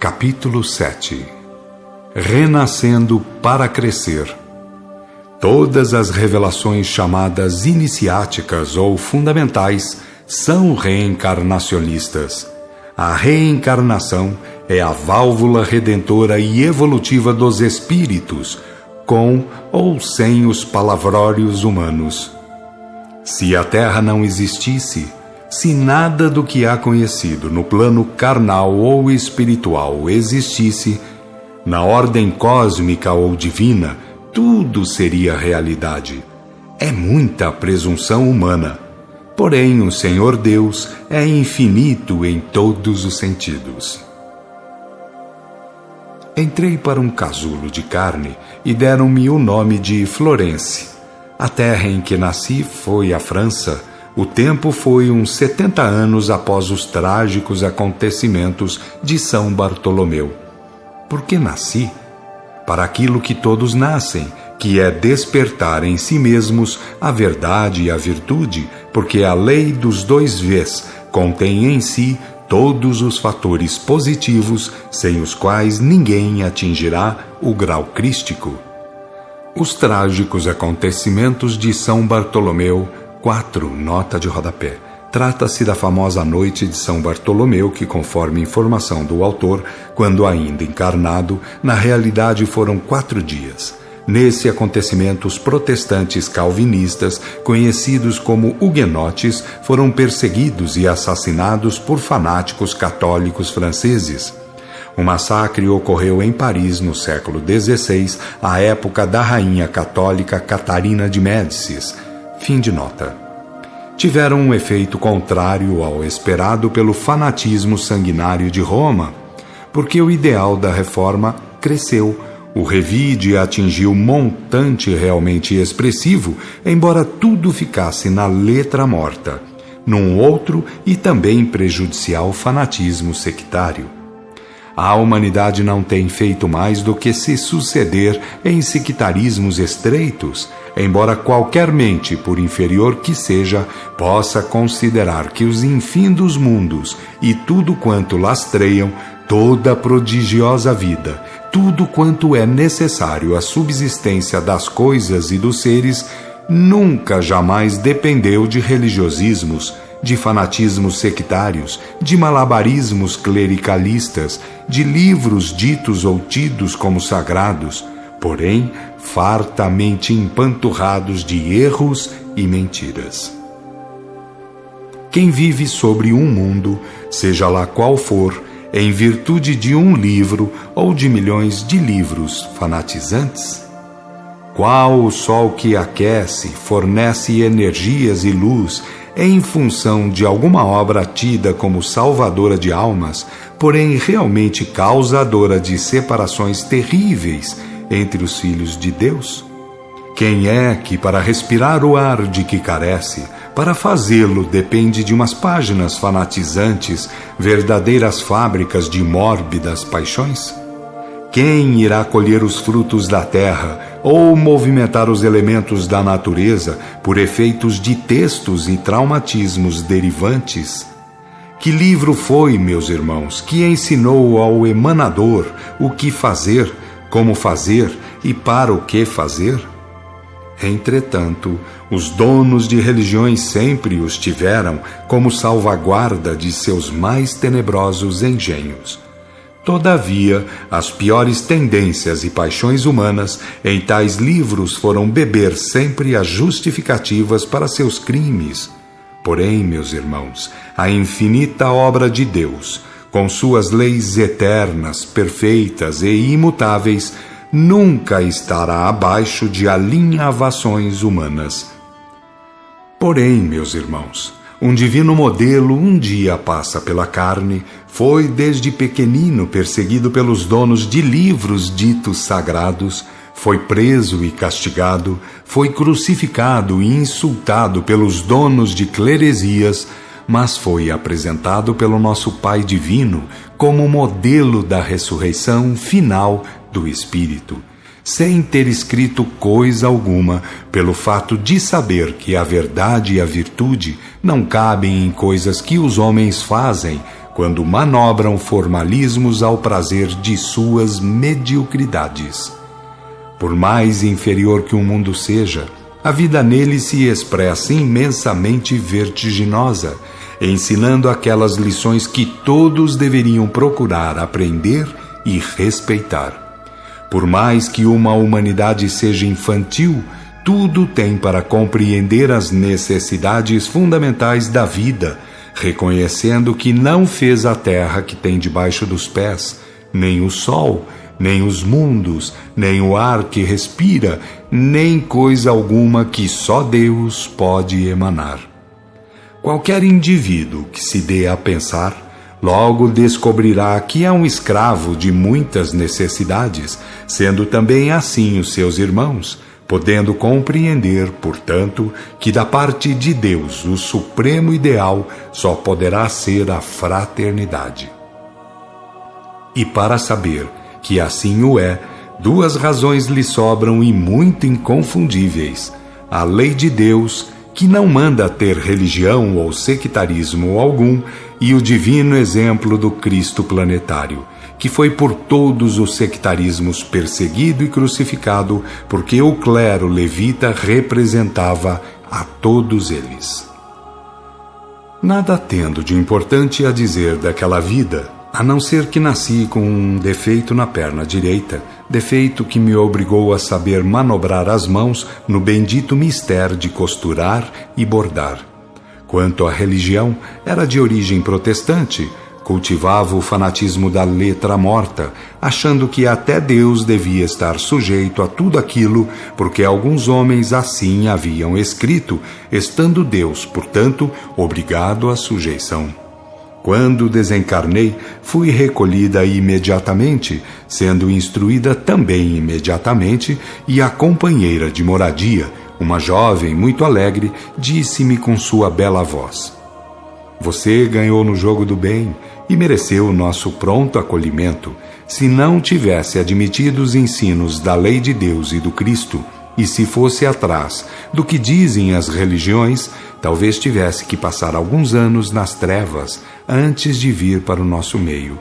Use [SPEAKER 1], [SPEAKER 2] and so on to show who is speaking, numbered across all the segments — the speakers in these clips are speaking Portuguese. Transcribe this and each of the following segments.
[SPEAKER 1] Capítulo 7. Renascendo para crescer. Todas as revelações chamadas iniciáticas ou fundamentais são reencarnacionistas. A reencarnação é a válvula redentora e evolutiva dos espíritos, com ou sem os palavrórios humanos. Se a Terra não existisse, se nada do que há conhecido no plano carnal ou espiritual existisse, na ordem cósmica ou divina, tudo seria realidade. É muita presunção humana. Porém, o Senhor Deus é infinito em todos os sentidos. Entrei para um casulo de carne e deram-me o nome de Florence. A terra em que nasci foi a França. O tempo foi uns 70 anos após os trágicos acontecimentos de São Bartolomeu. Por que nasci? Para aquilo que todos nascem, que é despertar em si mesmos a verdade e a virtude, porque a lei dos dois Vs contém em si todos os fatores positivos sem os quais ninguém atingirá o grau crístico. Os trágicos acontecimentos de São Bartolomeu, 4, nota de rodapé. Trata-se da famosa noite de São Bartolomeu, que, conforme informação do autor, quando ainda encarnado, na realidade foram 4 dias. Nesse acontecimento, os protestantes calvinistas, conhecidos como huguenotes, foram perseguidos e assassinados por fanáticos católicos franceses. O massacre ocorreu em Paris no século XVI, à época da rainha católica Catarina de Médicis. Fim de nota. Tiveram um efeito contrário ao esperado pelo fanatismo sanguinário de Roma, porque o ideal da reforma cresceu. O revide atingiu montante realmente expressivo, embora tudo ficasse na letra morta, num outro e também prejudicial fanatismo sectário. A humanidade não tem feito mais do que se suceder em sectarismos estreitos, embora qualquer mente, por inferior que seja, possa considerar que os infindos mundos e tudo quanto lastreiam toda a prodigiosa vida, tudo quanto é necessário à subsistência das coisas e dos seres, nunca jamais dependeu de religiosismos, de fanatismos sectários, de malabarismos clericalistas, de livros ditos ou tidos como sagrados, porém fartamente empanturrados de erros e mentiras. Quem vive sobre um mundo, seja lá qual for, em virtude de um livro ou de milhões de livros fanatizantes? Qual o sol que aquece, fornece energias e luz em função de alguma obra tida como salvadora de almas, porém realmente causadora de separações terríveis entre os filhos de Deus? Quem é que, para respirar o ar de que carece, para fazê-lo depende de umas páginas fanatizantes, verdadeiras fábricas de mórbidas paixões? Quem irá colher os frutos da terra ou movimentar os elementos da natureza por efeitos de textos e traumatismos derivantes? Que livro foi, meus irmãos, que ensinou ao emanador o que fazer, como fazer e para o que fazer? Entretanto, os donos de religiões sempre os tiveram como salvaguarda de seus mais tenebrosos engenhos. Todavia, as piores tendências e paixões humanas em tais livros foram beber sempre as justificativas para seus crimes. Porém, meus irmãos, a infinita obra de Deus, com suas leis eternas, perfeitas e imutáveis, nunca estará abaixo de alinhavações humanas. Porém, meus irmãos, um divino modelo um dia passa pela carne, foi desde pequenino perseguido pelos donos de livros ditos sagrados, foi preso e castigado, foi crucificado e insultado pelos donos de cleresias, mas foi apresentado pelo nosso Pai Divino como modelo da ressurreição final do Espírito, sem ter escrito coisa alguma, pelo fato de saber que a verdade e a virtude não cabem em coisas que os homens fazem, quando manobram formalismos ao prazer de suas mediocridades. Por mais inferior que um mundo seja, a vida nele se expressa imensamente vertiginosa, ensinando aquelas lições que todos deveriam procurar aprender e respeitar. Por mais que uma humanidade seja infantil, tudo tem para compreender as necessidades fundamentais da vida, reconhecendo que não fez a terra que tem debaixo dos pés, nem o sol, nem os mundos, nem o ar que respira, nem coisa alguma que só Deus pode emanar. Qualquer indivíduo que se dê a pensar, logo descobrirá que é um escravo de muitas necessidades, sendo também assim os seus irmãos, podendo compreender, portanto, que da parte de Deus o supremo ideal só poderá ser a fraternidade. E para saber que assim o é, duas razões lhe sobram e muito inconfundíveis: a lei de Deus, que não manda ter religião ou sectarismo algum, e o divino exemplo do Cristo planetário, que foi por todos os sectarismos perseguido e crucificado, porque o clero levita representava a todos eles. Nada tendo de importante a dizer daquela vida, a não ser que nasci com um defeito na perna direita, defeito que me obrigou a saber manobrar as mãos no bendito mistério de costurar e bordar. Quanto à religião, era de origem protestante, cultivava o fanatismo da letra morta, achando que até Deus devia estar sujeito a tudo aquilo, porque alguns homens assim haviam escrito, estando Deus, portanto, obrigado à sujeição. Quando desencarnei, fui recolhida imediatamente, sendo instruída também imediatamente, e a companheira de moradia, uma jovem muito alegre, disse-me com sua bela voz: "Você ganhou no jogo do bem e mereceu o nosso pronto acolhimento, se não tivesse admitido os ensinos da lei de Deus e do Cristo, e se fosse atrás do que dizem as religiões, talvez tivesse que passar alguns anos nas trevas antes de vir para o nosso meio."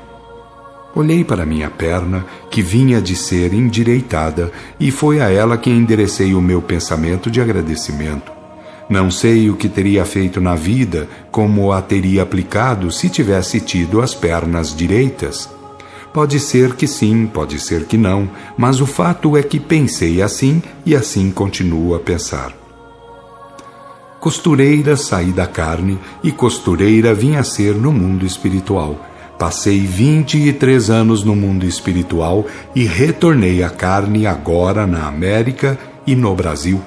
[SPEAKER 1] Olhei para minha perna, que vinha de ser endireitada, e foi a ela que enderecei o meu pensamento de agradecimento. Não sei o que teria feito na vida, como a teria aplicado se tivesse tido as pernas direitas. Pode ser que sim, pode ser que não, mas o fato é que pensei assim e assim continuo a pensar. Costureira saí da carne e costureira vim a ser no mundo espiritual. Passei 23 anos no mundo espiritual e retornei à carne agora na América e no Brasil.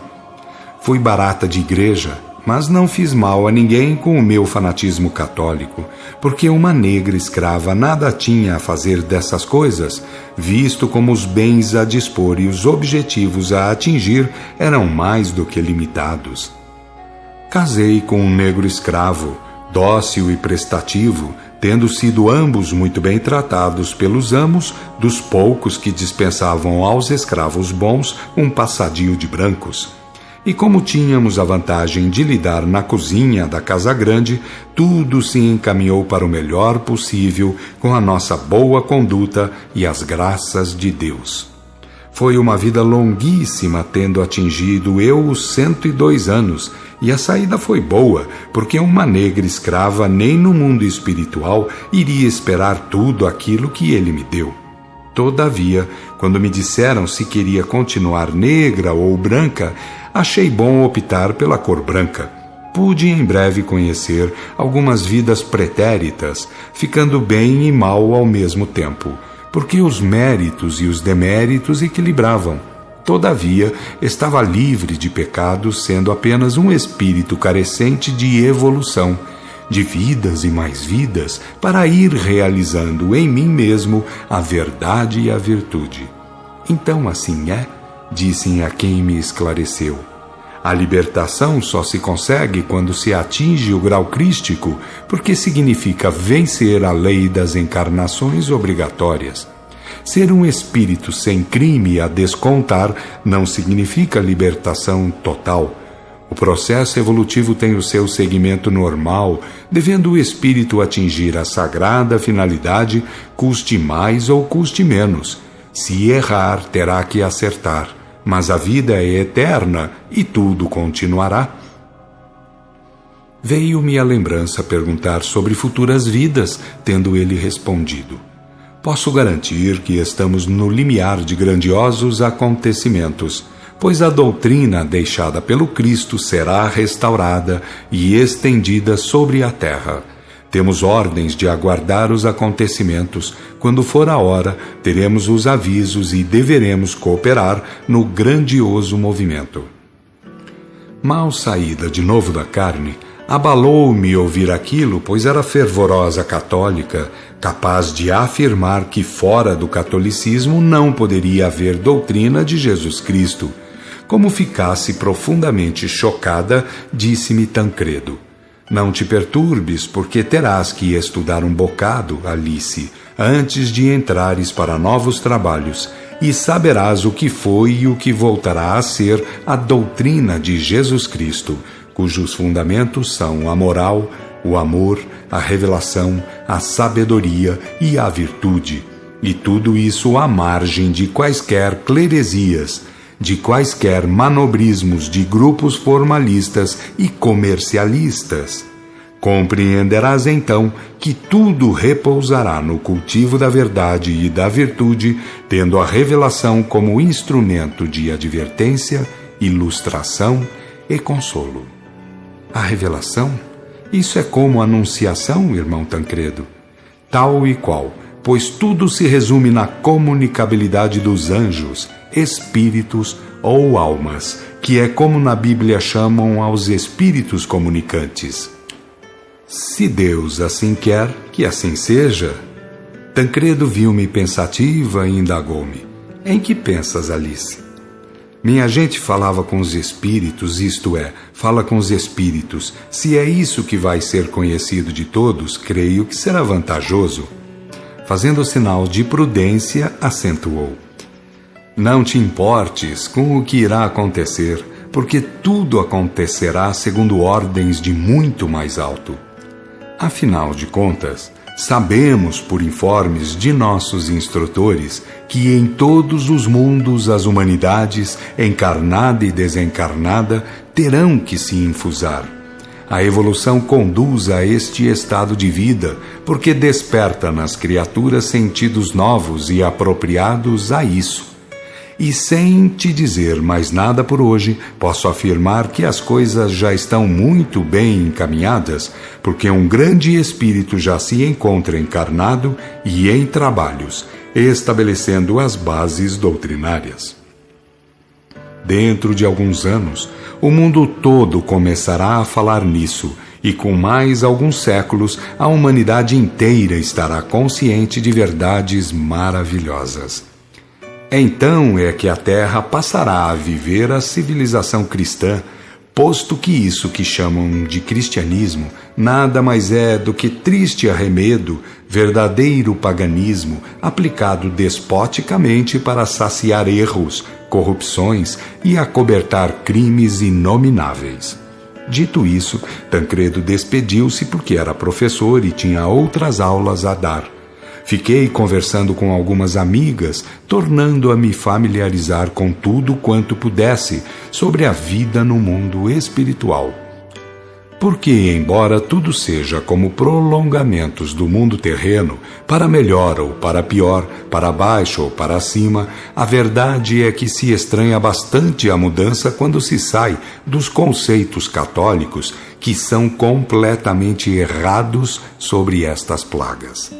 [SPEAKER 1] Fui barata de igreja, mas não fiz mal a ninguém com o meu fanatismo católico, porque uma negra escrava nada tinha a fazer dessas coisas, visto como os bens a dispor e os objetivos a atingir eram mais do que limitados. Casei com um negro escravo, dócil e prestativo, tendo sido ambos muito bem tratados pelos amos, dos poucos que dispensavam aos escravos bons um passadio de brancos. E como tínhamos a vantagem de lidar na cozinha da casa grande, tudo se encaminhou para o melhor possível com a nossa boa conduta e as graças de Deus. Foi uma vida longuíssima, tendo atingido eu os 102 anos, e a saída foi boa, porque uma negra escrava nem no mundo espiritual iria esperar tudo aquilo que ele me deu. Todavia, quando me disseram se queria continuar negra ou branca, achei bom optar pela cor branca. Pude em breve conhecer algumas vidas pretéritas, ficando bem e mal ao mesmo tempo, porque os méritos e os deméritos equilibravam. Todavia, estava livre de pecados, sendo apenas um espírito carecente de evolução, de vidas e mais vidas, para ir realizando em mim mesmo a verdade e a virtude. Então assim é, disse a quem me esclareceu. A libertação só se consegue quando se atinge o grau crístico, porque significa vencer a lei das encarnações obrigatórias. Ser um espírito sem crime a descontar não significa libertação total. O processo evolutivo tem o seu segmento normal, devendo o espírito atingir a sagrada finalidade, custe mais ou custe menos. Se errar, terá que acertar, mas a vida é eterna e tudo continuará. Veio-me à lembrança perguntar sobre futuras vidas, tendo ele respondido: posso garantir que estamos no limiar de grandiosos acontecimentos, pois a doutrina deixada pelo Cristo será restaurada e estendida sobre a terra. Temos ordens de aguardar os acontecimentos. Quando for a hora, teremos os avisos e deveremos cooperar no grandioso movimento. Mal saída de novo da carne, abalou-me ouvir aquilo, pois era fervorosa católica, capaz de afirmar que fora do catolicismo não poderia haver doutrina de Jesus Cristo. Como ficasse profundamente chocada, disse-me Tancredo: não te perturbes, porque terás que estudar um bocado, Alice, antes de entrares para novos trabalhos, e saberás o que foi e o que voltará a ser a doutrina de Jesus Cristo, cujos fundamentos são a moral, o amor, a revelação, a sabedoria e a virtude, e tudo isso à margem de quaisquer cleresias, de quaisquer manobrismos de grupos formalistas e comercialistas. Compreenderás então que tudo repousará no cultivo da verdade e da virtude, tendo a revelação como instrumento de advertência, ilustração e consolo. A revelação? Isso é como a anunciação, irmão Tancredo. Tal e qual, pois tudo se resume na comunicabilidade dos anjos, espíritos ou almas, que é como na Bíblia chamam aos espíritos comunicantes. Se Deus assim quer, que assim seja. Tancredo viu-me pensativa e indagou-me: em que pensas, Alice? Minha gente falava com os espíritos, isto é, fala com os espíritos. Se é isso que vai ser conhecido de todos, creio que será vantajoso. Fazendo sinal de prudência, acentuou: não te importes com o que irá acontecer, porque tudo acontecerá segundo ordens de muito mais alto. Afinal de contas, sabemos por informes de nossos instrutores que em todos os mundos as humanidades, encarnada e desencarnada, terão que se infusar. A evolução conduz a este estado de vida, porque desperta nas criaturas sentidos novos e apropriados a isso. E sem te dizer mais nada por hoje, posso afirmar que as coisas já estão muito bem encaminhadas, porque um grande espírito já se encontra encarnado e em trabalhos, estabelecendo as bases doutrinárias. Dentro de alguns anos, o mundo todo começará a falar nisso, e com mais alguns séculos, a humanidade inteira estará consciente de verdades maravilhosas. Então é que a Terra passará a viver a civilização cristã, posto que isso que chamam de cristianismo nada mais é do que triste arremedo, verdadeiro paganismo, aplicado despoticamente para saciar erros, corrupções e acobertar crimes inomináveis. Dito isso, Tancredo despediu-se porque era professor e tinha outras aulas a dar. Fiquei conversando com algumas amigas, tornando a me familiarizar com tudo quanto pudesse sobre a vida no mundo espiritual. Porque, embora tudo seja como prolongamentos do mundo terreno, para melhor ou para pior, para baixo ou para cima, a verdade é que se estranha bastante a mudança quando se sai dos conceitos católicos que são completamente errados sobre estas plagas.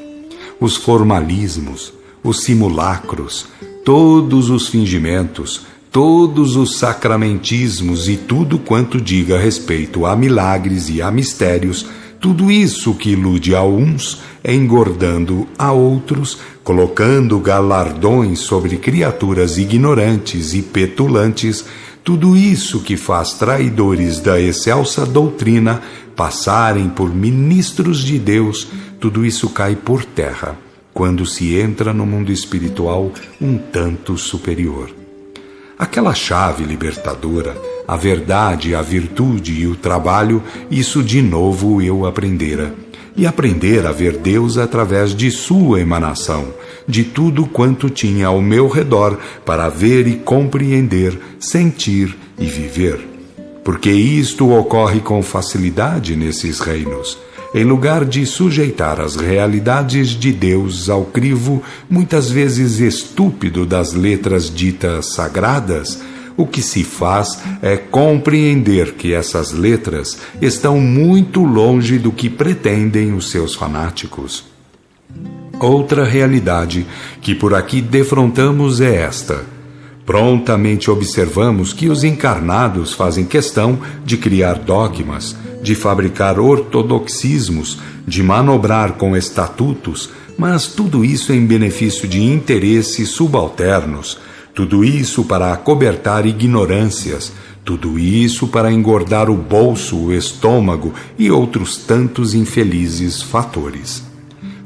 [SPEAKER 1] Os formalismos, os simulacros, todos os fingimentos, todos os sacramentismos e tudo quanto diga respeito a milagres e a mistérios, tudo isso que ilude a uns, engordando a outros, colocando galardões sobre criaturas ignorantes e petulantes, tudo isso que faz traidores da excelsa doutrina passarem por ministros de Deus, tudo isso cai por terra, quando se entra no mundo espiritual um tanto superior. Aquela chave libertadora, a verdade, a virtude e o trabalho, isso de novo eu aprendera. E aprender a ver Deus através de sua emanação, de tudo quanto tinha ao meu redor para ver e compreender, sentir e viver. Porque isto ocorre com facilidade nesses reinos. Em lugar de sujeitar as realidades de Deus ao crivo, muitas vezes estúpido, das letras ditas sagradas, o que se faz é compreender que essas letras estão muito longe do que pretendem os seus fanáticos. Outra realidade que por aqui defrontamos é esta. Prontamente observamos que os encarnados fazem questão de criar dogmas, de fabricar ortodoxismos, de manobrar com estatutos, mas tudo isso em benefício de interesses subalternos, tudo isso para acobertar ignorâncias, tudo isso para engordar o bolso, o estômago e outros tantos infelizes fatores.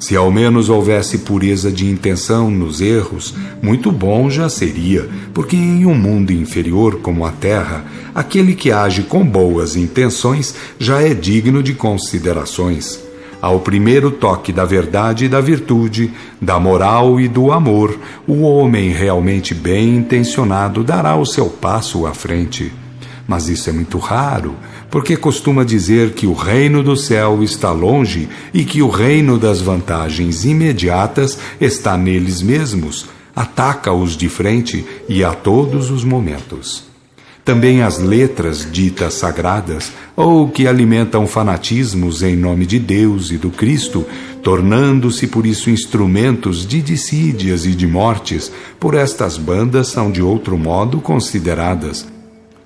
[SPEAKER 1] Se ao menos houvesse pureza de intenção nos erros, muito bom já seria, porque em um mundo inferior como a Terra, aquele que age com boas intenções já é digno de considerações. Ao primeiro toque da verdade e da virtude, da moral e do amor, o homem realmente bem intencionado dará o seu passo à frente. Mas isso é muito raro, porque costuma dizer que o reino do céu está longe e que o reino das vantagens imediatas está neles mesmos, ataca-os de frente e a todos os momentos. Também as letras ditas sagradas, ou que alimentam fanatismos em nome de Deus e do Cristo, tornando-se por isso instrumentos de dissídias e de mortes, por estas bandas são de outro modo consideradas.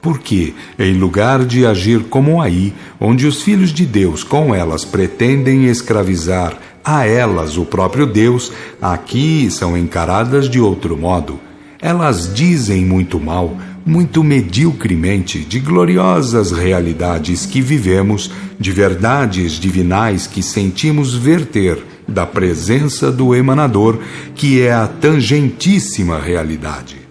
[SPEAKER 1] Porque, em lugar de agir como aí, onde os filhos de Deus com elas pretendem escravizar a elas o próprio Deus, aqui são encaradas de outro modo. Elas dizem muito mal, muito mediocremente, de gloriosas realidades que vivemos, de verdades divinais que sentimos verter da presença do emanador, que é a tangentíssima realidade.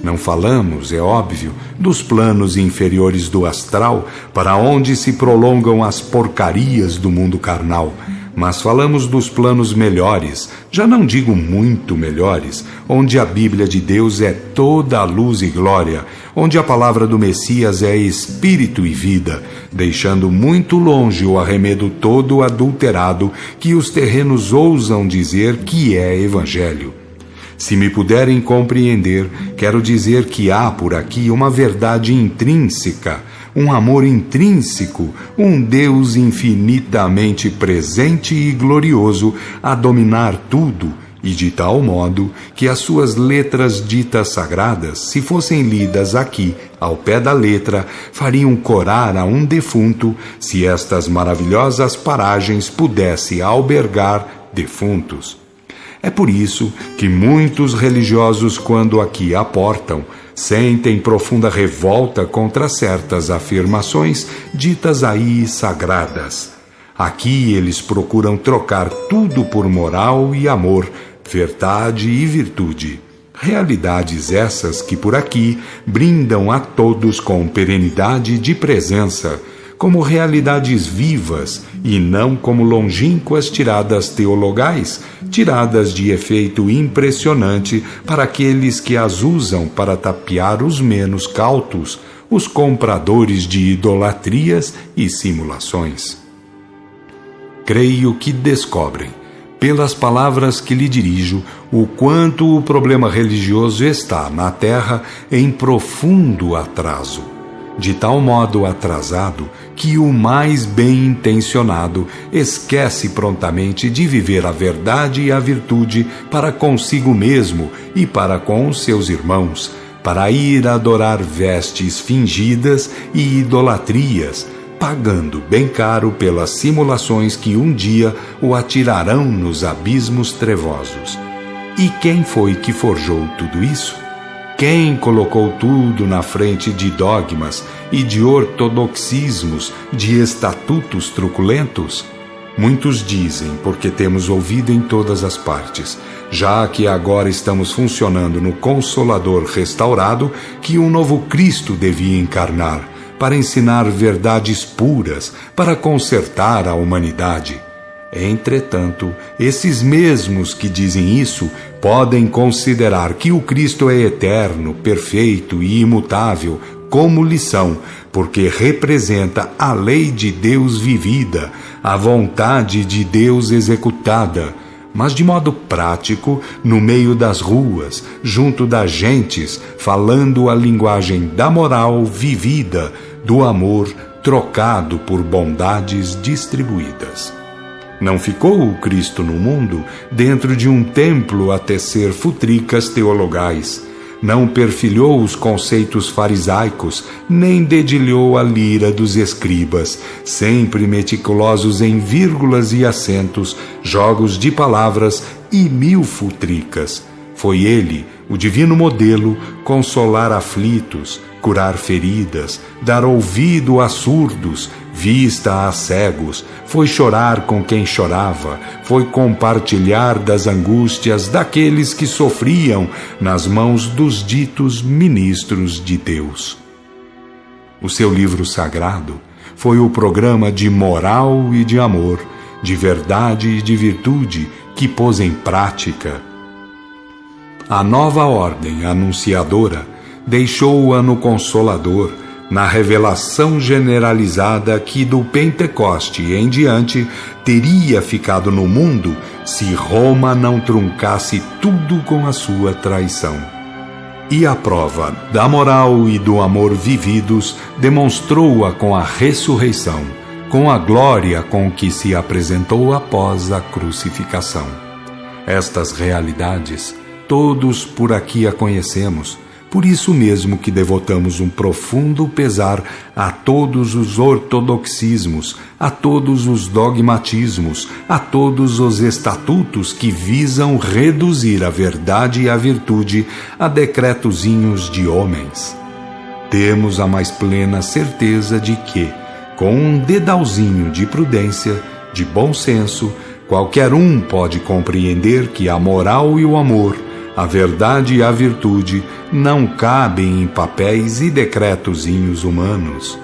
[SPEAKER 1] Não falamos, é óbvio, dos planos inferiores do astral, para onde se prolongam as porcarias do mundo carnal, mas falamos dos planos melhores, já não digo muito melhores, onde a Bíblia de Deus é toda a luz e glória, onde a palavra do Messias é espírito e vida, deixando muito longe o arremedo todo adulterado que os terrenos ousam dizer que é evangelho. Se me puderem compreender, quero dizer que há por aqui uma verdade intrínseca, um amor intrínseco, um Deus infinitamente presente e glorioso a dominar tudo, e de tal modo que as suas letras ditas sagradas, se fossem lidas aqui, ao pé da letra, fariam corar a um defunto, se estas maravilhosas paragens pudessem albergar defuntos. É por isso que muitos religiosos, quando aqui aportam, sentem profunda revolta contra certas afirmações ditas aí sagradas. Aqui eles procuram trocar tudo por moral e amor, verdade e virtude. Realidades essas que por aqui brindam a todos com perenidade de presença, como realidades vivas e não como longínquas tiradas teologais, tiradas de efeito impressionante para aqueles que as usam para tapear os menos cautos, os compradores de idolatrias e simulações. Creio que descobrem, pelas palavras que lhe dirijo, o quanto o problema religioso está na Terra em profundo atraso. De tal modo atrasado que o mais bem intencionado esquece prontamente de viver a verdade e a virtude para consigo mesmo e para com os seus irmãos, para ir adorar vestes fingidas e idolatrias, pagando bem caro pelas simulações que um dia o atirarão nos abismos trevosos. E quem foi que forjou tudo isso? Quem colocou tudo na frente de dogmas e de ortodoxismos, de estatutos truculentos? Muitos dizem, porque temos ouvido em todas as partes, já que agora estamos funcionando no Consolador restaurado, que um novo Cristo devia encarnar, para ensinar verdades puras, para consertar a humanidade. Entretanto, esses mesmos que dizem isso podem considerar que o Cristo é eterno, perfeito e imutável, como lição, porque representa a lei de Deus vivida, a vontade de Deus executada, mas de modo prático, no meio das ruas, junto das gentes, falando a linguagem da moral vivida, do amor trocado por bondades distribuídas. Não ficou o Cristo no mundo dentro de um templo a tecer futricas teologais. Não perfilhou os conceitos farisaicos, nem dedilhou a lira dos escribas, sempre meticulosos em vírgulas e acentos, jogos de palavras e mil futricas. Foi ele, o divino modelo, consolar aflitos, curar feridas, dar ouvido a surdos, vista a cegos, foi chorar com quem chorava, foi compartilhar das angústias daqueles que sofriam nas mãos dos ditos ministros de Deus. O seu livro sagrado foi o programa de moral e de amor, de verdade e de virtude que pôs em prática. A nova ordem anunciadora deixou-a no Consolador, na revelação generalizada que do Pentecoste em diante teria ficado no mundo se Roma não truncasse tudo com a sua traição. E a prova da moral e do amor vividos demonstrou-a com a ressurreição, com a glória com que se apresentou após a crucificação. Estas realidades todos por aqui a conhecemos, por isso mesmo que devotamos um profundo pesar a todos os ortodoxismos, a todos os dogmatismos, a todos os estatutos que visam reduzir a verdade e a virtude a decretozinhos de homens. Temos a mais plena certeza de que, com um dedalzinho de prudência, de bom senso, qualquer um pode compreender que a moral e o amor, a verdade e a virtude não cabem em papéis e decretozinhos humanos.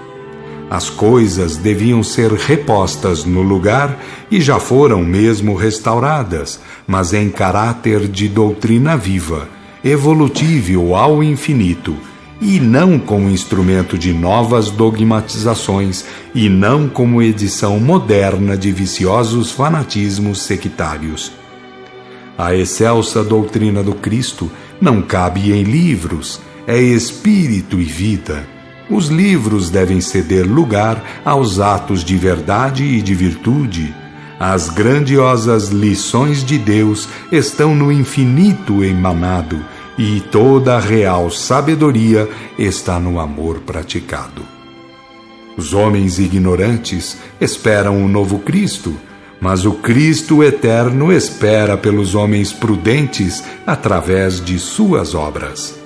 [SPEAKER 1] As coisas deviam ser repostas no lugar e já foram mesmo restauradas, mas em caráter de doutrina viva, evolutível ao infinito, e não como instrumento de novas dogmatizações e não como edição moderna de viciosos fanatismos sectários. A excelsa doutrina do Cristo não cabe em livros, é espírito e vida. Os livros devem ceder lugar aos atos de verdade e de virtude. As grandiosas lições de Deus estão no infinito emanado, e toda a real sabedoria está no amor praticado. Os homens ignorantes esperam um novo Cristo, mas o Cristo eterno espera pelos homens prudentes através de suas obras.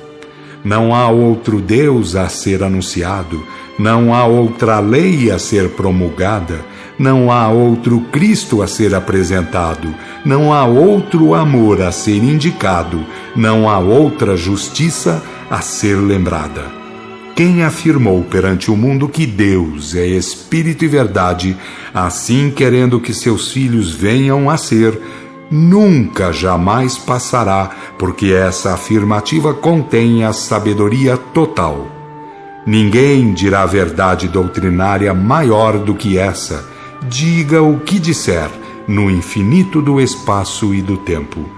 [SPEAKER 1] Não há outro Deus a ser anunciado, não há outra lei a ser promulgada, não há outro Cristo a ser apresentado, não há outro amor a ser indicado, não há outra justiça a ser lembrada. Quem afirmou perante o mundo que Deus é Espírito e verdade, assim querendo que seus filhos venham a ser, nunca jamais passará, porque essa afirmativa contém a sabedoria total. Ninguém dirá verdade doutrinária maior do que essa. Diga o que disser, no infinito do espaço e do tempo.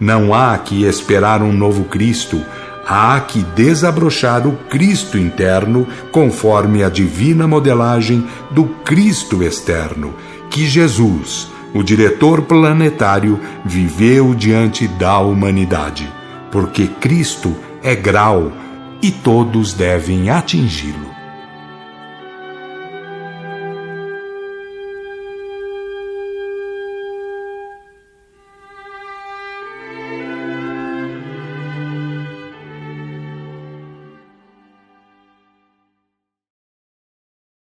[SPEAKER 1] Não há que esperar um novo Cristo, há que desabrochar o Cristo interno conforme a divina modelagem do Cristo externo, que Jesus, o diretor planetário, viveu diante da humanidade, porque Cristo é grau e todos devem atingi-lo.